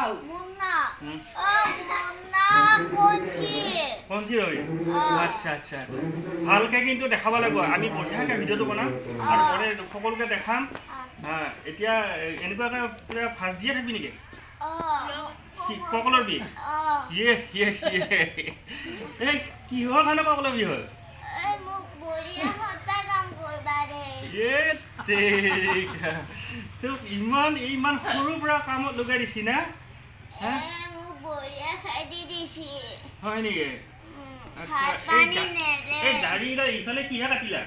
নাও মুন্না মুন্না পন্থী ৰবি আচ্ছা আচ্ছা আচ্ছা ভালকৈ কিন্তু দেখাব লাগিব আমি বঢ়িয়াকৈ ভিডিঅ'টো বনাম আৰু পৰে সকলোকে দেখাম এতিয়া এনেকুৱাকৈ পূৰা ফাৰ্ষ্ট দিয়ে থাকিবি নেকি কঁকলৰ বিষ এই কিহৰ কাৰণে কঁকলৰ বিষ হ'ল তোক ইমান সৰুৰ পৰা কামত লগাই দিছি না হয় নেকি এই দাঢ়িডাল ইফালে কিহে কাটিলা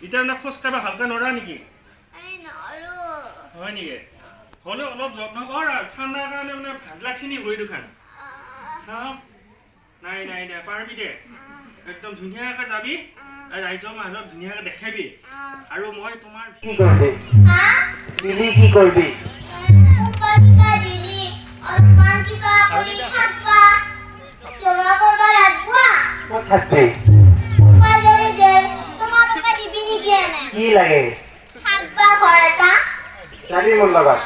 এতিয়া মানে খোজ কাঢ়িব ভালকৈ নৰা নেকি হয় নেকি হ'লেও অলপ যত্ন কৰ আৰু ঠাণ্ডাৰ কাৰণে মানে ভাজ লাগছি নি ভৰি দুখান চাওক নাই নাই নাই পাৰিবি দে একদম ধুনীয়াকৈ যাবি ৰাইজৰ মানুহক ধুনীয়াকৈ দেখাবি আৰু মই তোমাৰ কি কৰিবি কি লাগে যাবি মোৰ লগত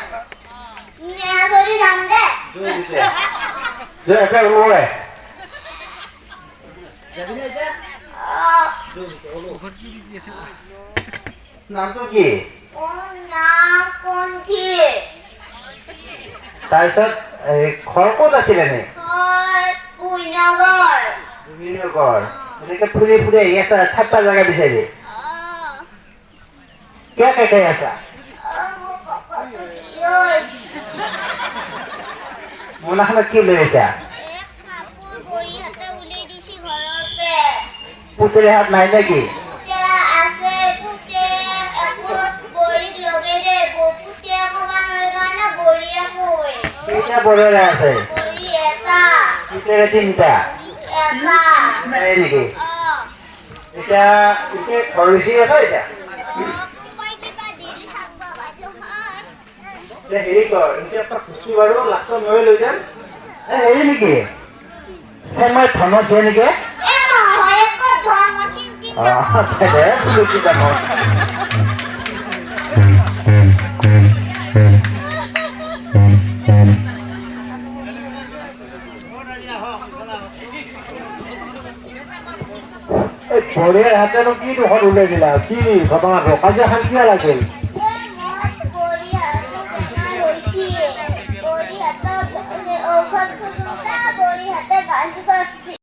নামটো কি তাৰপিছত ঘৰ ক'ত আছিলে নে এনেকে ফুৰি ফুৰি আহি আছা থাকবা জাগা বিচাৰি কিয় কাই আছা মোনাখনত কি লৈ আছা পুতৰি হাত নাই নেকি বৰৰে আছে তিনিটা নাই নেকি এতিয়া ঘৰ বেছি আছে এতিয়া হেৰি কৰ এতিয়া খুচি বাৰু লাষ্টত মই লৈ যাম হেৰি নেকি মই ধন আছে নেকি ভৰিৰ হাতেনো কি দুখন উলিয়াই দিলা কি ঘটনাটো কাজিয়া খান কিয় লাগিল Body hat